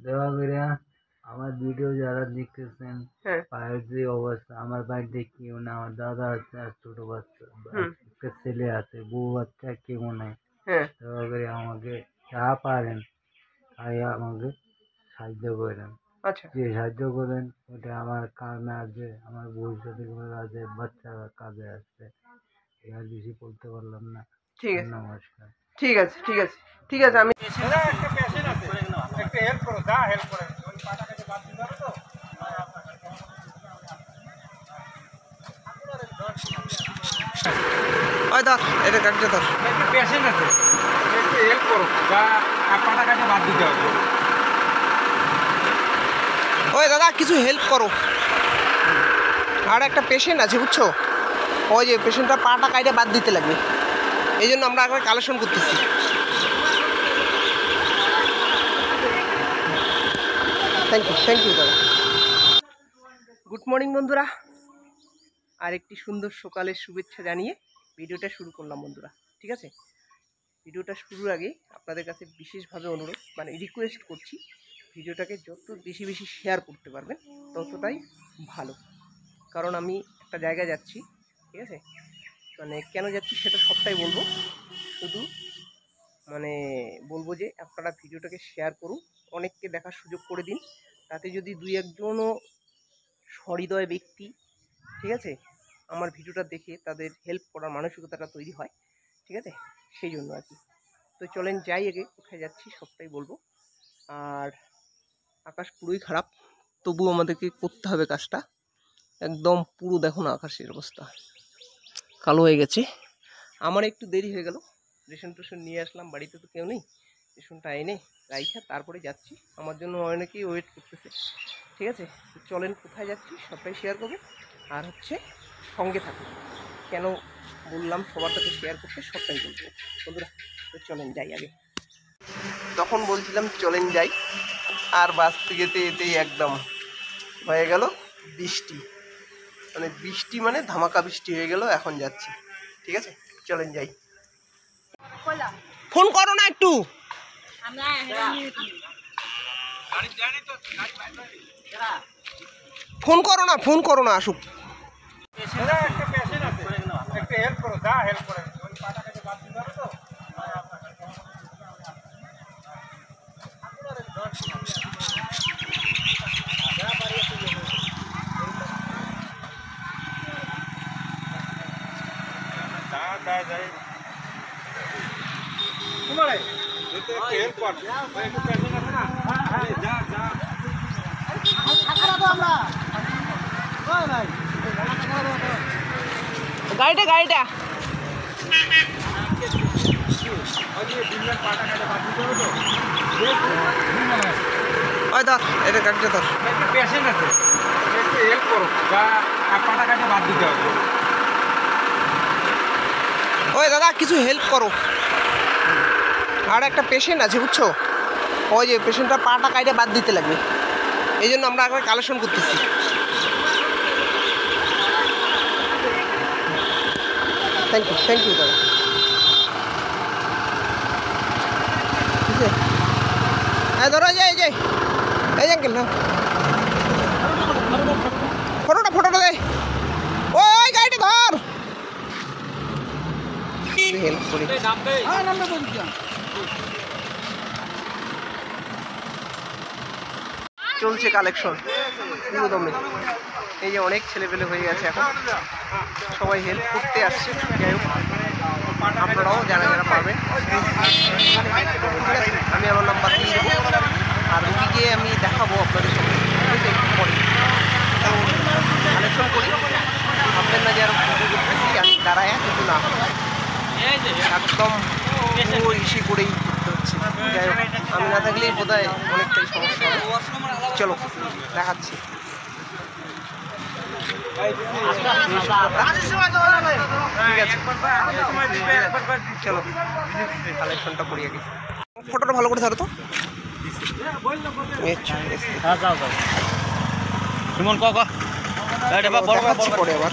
দেওয়া করে আমার ভিডিও যারা দেখতেছেন পায়ের যে অবস্থা, আমার বাড়িতে কেউ না, আমার দাদা আছে আর ছোট বাচ্চা একটা ছেলে আছে, বউ বাচ্চা কেউ নেই। দেওয়া করে আমাকে যা পারেন তাই আমাকে সাহায্য করেন। যে সাহায্য করেন ওটা আমার কামে আছে, আমার ভবিষ্যতে আছে, বাচ্চারা কাজে আসছে। এবার বেশি বলতে পারলাম না। ঠিক আছে, নমস্কার। ঠিক আছে, ঠিক আছে, ঠিক আছে। আমি একটু হেল্প করো, যা হেল্প করে ওই পাটা কাছে বাদ দিতে হবে তো। ওই ধর, এটা কাটতে ধর। একটু পেশেন্ট আছে, একটু হেল্প করো, যা পাটা কাছে বাদ দিতে হবে। ওই দাদা কিছু হেল্প করো, আর একটা পেশেন্ট আছে বুঝছো, ওই যে পেশেন্টটা পাটা কাটে বাদ দিতে লাগবে, এই জন্য আমরা একবার কালেকশন করতেছি। থ্যাংক ইউ দাদা। গুড মর্নিং বন্ধুরা, আর একটি সুন্দর সকালের শুভেচ্ছা জানিয়ে ভিডিওটা শুরু করলাম বন্ধুরা। ঠিক আছে, ভিডিওটা শুরুর আগে আপনাদের কাছে বিশেষভাবে অনুরোধ, মানে রিকোয়েস্ট করছি, ভিডিওটাকে যত বেশি বেশি শেয়ার করতে পারবেন ততটাই ভালো। কারণ আমি একটা জায়গায় যাচ্ছি, ঠিক আছে, মানে কেন যাচ্ছি সেটা সবটাই বলবো, শুধু মানে বলবো যে আপনারা ভিডিওটাকে শেয়ার করুন, অনেককে দেখার সুযোগ করে দিন, তাতে যদি দুই একজনও সহৃদয় ব্যক্তি, ঠিক আছে, আমার ভিডিওটা দেখে তাদের হেল্প করার মানসিকতাটা তৈরি হয়, ঠিক আছে, সেই জন্য আর কি। তো চলেন যাই, আগে কোথায় যাচ্ছি সবটাই বলবো। আর আকাশ পুরোই খারাপ, তবুও আমাদেরকে করতে হবে কাজটা। একদম পুরো দেখো না আকাশের অবস্থা, কালো হয়ে গেছে। আমার একটু দেরি হয়ে গেল, রেশন টেশন নিয়ে আসলাম, বাড়িতে তো কেউ নেই, রেশনটা এনে রাইখা তারপরে যাচ্ছি। আমার জন্য অনেকেই ওয়েট করতেছে, ঠিক আছে। চলেন কোথায় যাচ্ছি সবটাই শেয়ার করবেন, আর হচ্ছে সঙ্গে থাকুন। কেন বললাম সবার সাথে শেয়ার করতে, সবটাই বলবো বন্ধুরা। তো চলেন যাই আগে। তখন বলছিলাম চলেন যাই, আর বাস থেকে এতেই একদম হয়ে গেল বৃষ্টি, মানে বৃষ্টি মানে ধামাকা বৃষ্টি হয়ে গেল। এখন যাচ্ছি, ঠিক আছে, চলেন যাই। ফোন করো না একটু, ফোন করো না আসুক। একটা পেশেন্ট আছে, একটু হেল্প করো, যা হেল্প করে ওই পাটা কাছে বাদ দিতে হবে তো। গাড়িটা ওই ধর, এটা কাটতে ধর। একটু পেশেন্ট আছে, একটু হেল্প করো, যা পাটা কাছে বাদ দিতে হবে। ওই দাদা কিছু হেল্প করো, আর একটা পেশেন্ট আছে বুঝছো, ওই যে পেশেন্টটা পাটা কাটে বাদ দিতে লাগবে, এই জন্য আমরা একবার কালেকশন করতেছি। থ্যাংক ইউ দাদা। ঠিক আছে, হ্যাঁ ধরো, এই আঙ্কেল না, ফটোটা দে, ওই গাড়িটা ধর, হেল্প করি। চলছে কালেকশন পুরো দমে, এই যে অনেক ছেলেপেলে হয়ে গেছে, এখন সবাই হেল্প করতে আসছে। যাই হোক, আপনারাও যারা পারবেন, আমি আমার নাম্বার দিয়ে দেবো, আর রুগীকে আমি দেখাবো আপনাদের সঙ্গে, একটু পরে কালেকশন করি। ভাববেন না যে আরো ভিডিও করতেছি আমি দাঁড়ায়, কিন্তু না, একদম পুরো ইসি করেই করতে হচ্ছে। যাই হোক, আমি না থাকলেই বোধ হয় অনেকটাই সমস্যা হবে। চলো দেখাচ্ছি। ঠিক আছে, চলো কালেকশনটা করি আগে। ফটোটা ভালো করে ধরো তো। পরে আবার,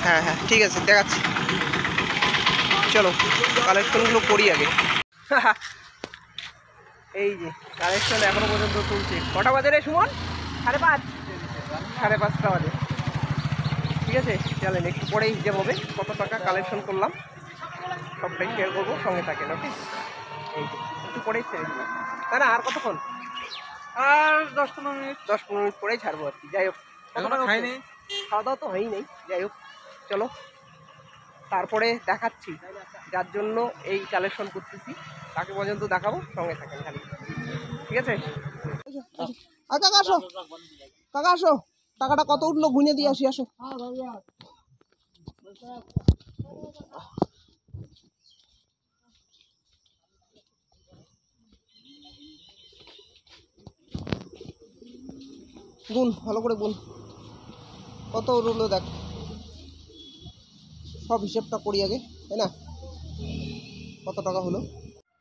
হ্যাঁ ঠিক আছে, দেখাচ্ছি। চলো কালেকশনগুলো করি আগে। এই যে কালেকশন এখনো পর্যন্ত চলছে। কটা বাজে রে সুমন? 5:30, 5:30টা বাজে। ঠিক আছে, চলেন একটু পরেই হিসেব হবে কত টাকা কালেকশন করলাম, সবটাই শেয়ার করবো, সঙ্গে থাকেন। ওকে, এই যে একটু পরেই ছেড়ে দেবো, তাই না? আর কতক্ষণ? আর 10-15 মিনিট। 10-15 মিনিট পরেই ছাড়বো আর কি। যাই হোক, এখনো খাইনি। খাওয়া দাওয়া তো হয়ই নেই। যাই হোক, চলো তারপরে দেখাচ্ছি যার জন্য এই কালেকশন করতেছি, তাকে পর্যন্ত দেখাবো, সঙ্গে থাকেন খালি। ঠিক আছে, কাকা আসো, কাকা আসো, টাকাটা কত উঠলো গুনে দিয়ে আসি, আসো। গুন ভালো করে গুন, কত উঠলো দেখ, সব হিসেবটা করি আগে, তাই না? কত টাকা হলো?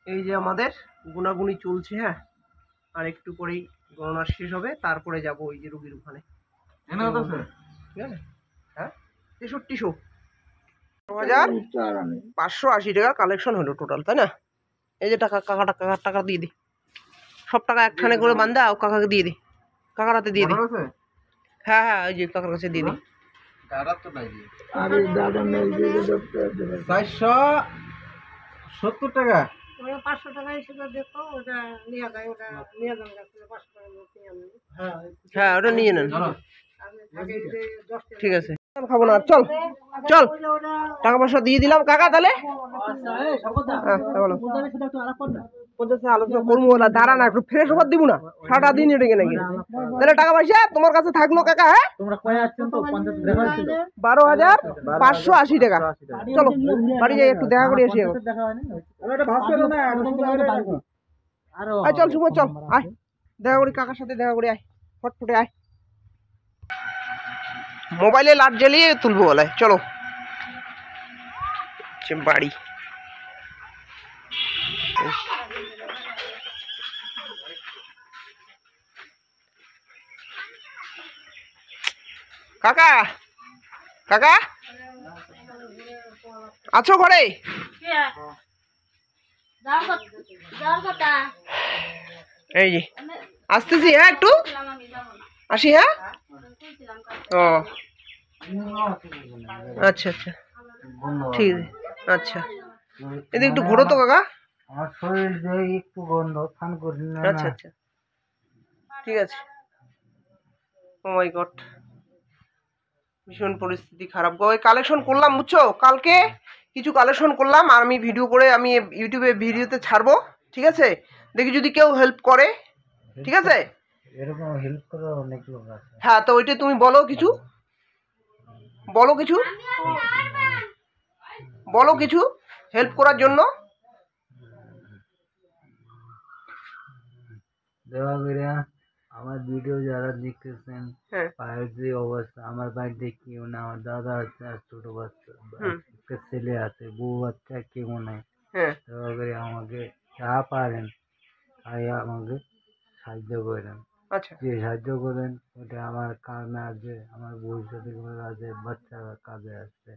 এই যে আমাদের গুনাগুনি চলছে। হ্যাঁ, আর একটু পরেই গণনা শেষ হবে, তারপরে যাব ওই যে রুগীর ওখানে। ঠিক আছে, হ্যাঁ 6300, 580 টাকা কালেকশন হলো টোটাল, তাই না? এই যে টাকা, কাকার টাকা দিয়ে দি, সব টাকা একখানে করে বান্ধা ও কাকাকে দিয়ে দি, কাকার হাতে দিয়ে দি। হ্যাঁ হ্যাঁ, ওই যে কাকার কাছে দিয়ে দি। 470 টাকা। 500 টাকা হিসেবে দেখো, ওটা নিয়ে যায়, ওটা নিয়ে যান গাছ থেকে 500 টাকা নিয়ে আনবে। হ্যাঁ, ওটা নিয়ে নেন। আমি আগে যে 10 টাকা ঠিক আছে, খাবো না, চল চল, টাকা পয়সা দিয়ে দিলাম কাকা, তাহলে আলোচনা করবো, দাঁড়া না, একটু ফ্রেশ ওভার দিব না, সারাটা দিন এটা নাকি। তাহলে টাকা পয়সা তোমার কাছে থাকলো কাকা। হ্যাঁ, 12,580 টাকা। চলো বাড়ি যাই, একটু দেখা করে আসি। চল সুমন, চল আয়, দেখা করি কাকার সাথে, দেখা করে আয়, ফটফটে আয়, মোবাইলে লাইট জ্বালিয়ে তুলবো বলায়। চলো বাড়ি। কাকা, কাকা আছো ঘরে? এই যে আসতেছি, হ্যাঁ একটু আসি। হ্যাঁ, ও আচ্ছা আচ্ছা, ঠিক আছে, আচ্ছা এদিকে একটু ঘোরো তো কাকা। আমার শরীর যে একটু গন্ধ, স্নান করি না। আচ্ছা আচ্ছা, ঠিক আছে। ও মাই গড, ভীষণ পরিস্থিতি খারাপ গো। কালেকশন করলাম বুঝছো, কালকে কিছু কালেকশন করলাম, আর আমি ভিডিও করে আমি ইউটিউবে ভিডিওতে ছাড়বো। ঠিক আছে, দেখি যদি কেউ হেল্প করে। ঠিক আছে, এরকম হেল্প করে অনেক লোক আছে। হ্যাঁ, তো ওইটা তুমি বলো কিছু, বলো কিছু, বলো কিছু হেল্প করার জন্য। দেওয়া বেরিয়া আমার ভিডিও যারা দেখতেছেন, হ্যাঁ, পায়ের যে অবস্থা, আমার বাড়িতে কেউ না, আমার দাদা আছে আর ছোট বাচ্চা, একটা ছেলে আছে, বউ বাচ্চা কেউ নাই। হ্যাঁ, দেওয়া করে আমাকে যা পারেন তাই আমাকে সাহায্য করেন। আচ্ছা যে সাহায্য করেন ওটা আমার কারণে আছে, আমার ভবিষ্যতে আছে, বাচ্চারা কাজে আসছে।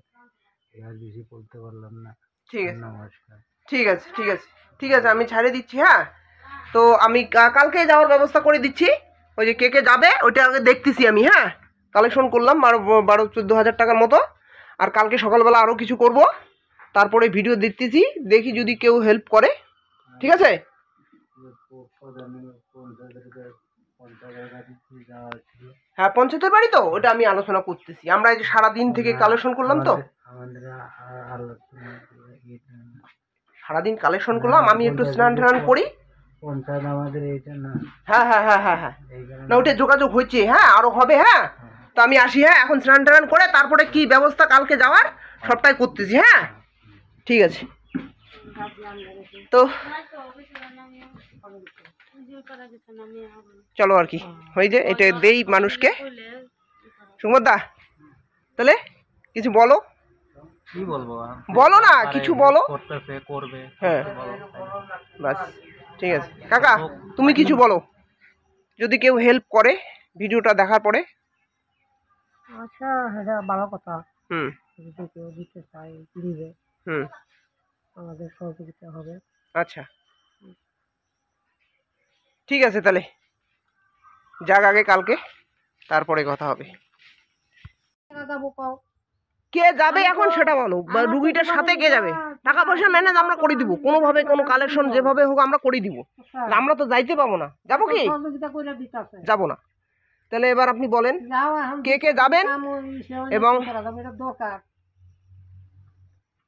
এর বেশি বলতে পারলাম না। ঠিক আছে, নমস্কার। ঠিক আছে, ঠিক আছে, ঠিক আছে, আমি ছাড়িয়ে দিচ্ছি। হ্যাঁ, তো আমি কালকে যাওয়ার ব্যবস্থা করে দিচ্ছি। ওই যে কে কে যাবে ওইটা আগে দেখতেছি আমি। হ্যাঁ, কালেকশন করলাম 12-14 হাজার টাকার মতো, আর কালকে সকালবেলা আরও কিছু করব, তারপরে ভিডিও দেখতেছি, দেখি যদি কেউ হেল্প করে। ঠিক আছে, হ্যাঁ পঞ্চায়েতের বাড়ি তো, ওটা আমি আলোচনা করতেছি। আমরা এই যে সারাদিন থেকে কালেকশন করলাম তো, সারাদিন কালেকশন করলাম, আমি একটু স্নান টান করি। পঞ্চায়েত আমাদের এইটা না। হ্যাঁ হ্যাঁ হ্যাঁ হ্যাঁ হ্যাঁ, না ওটা যোগাযোগ হচ্ছে। হ্যাঁ, আরো হবে। হ্যাঁ, তো আমি আসি। হ্যাঁ, এখন স্নান টান করে তারপরে কি ব্যবস্থা কালকে যাওয়ার সবটাই করতেছি। হ্যাঁ, ঠিক আছে। তো চলো আর কি, হয়ে যে এটা দেই মানুষকে। সুমদা, তাহলে কিছু বলো। কি বলবো, বলো না, কিছু বলো। করতেছে, করবে। হ্যাঁ, বাস ঠিক আছে। কাকা তুমি কিছু বলো, যদি কেউ হেল্প করে ভিডিওটা দেখার পরে। আচ্ছা, এটা ভালো কথা। হুম, যদি কেউ দিতে চায় দিবে, হুম, আমাদের সহযোগিতা হবে। আচ্ছা ঠিক আছে তাহলে যাক আগে কালকে, তারপরে কথা হবে। যাবো কও কে যাবে এখন সেটা বলো, বা রুগীটার সাথে কে যাবে? টাকা পয়সা ম্যানেজ আমরা করে দিব, কোনোভাবে কোনো কালেকশন যেভাবে হোক আমরা করে দিব। আমরা তো যাইতে পাবো না, যাবো কি? সহযোগিতা করে দিতেছে। যাবো না। তাহলে এবার আপনি বলেন যাও এখন কে কে যাবেন এবং এটা দরকার।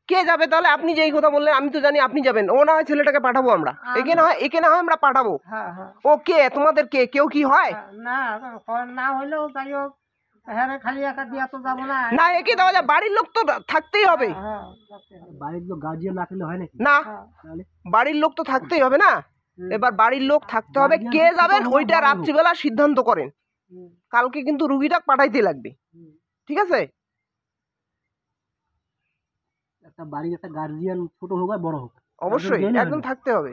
কে যাবে। তাহলে আপনি যেই কথা বললেন আমি তো জানি আপনি যাবেন, ও না হয় ছেলেটাকে পাঠাবো আমরা, একে না হয় আমরা পাঠাবো। হ্যাঁ হ্যাঁ ও কে তোমাদের কে কেউ কি হয়? না না হইলেও যাই হোক, হ্যাঁ খালি একা দিয়া তো যাবো না। না একে দেওয়া যায়, বাড়ির লোক তো থাকতেই হবে। হ্যাঁ বাড়ির লোক গার্জিয়ান না থাকলে হয় নাকি? না তাহলে বাড়ির লোক তো থাকতেই হবে না। এবার বাড়ির লোক থাকতে হবে, কে যাবেন ওইটা রাত্রিবেলা সিদ্ধান্ত করেন। কালকে কিন্তু রুগীটা পাঠাইতে লাগবে, ঠিক আছে? একটা বাড়ির একটা গার্জিয়ান ছোট হোক আর বড় হোক অবশ্যই একজন থাকতে হবে।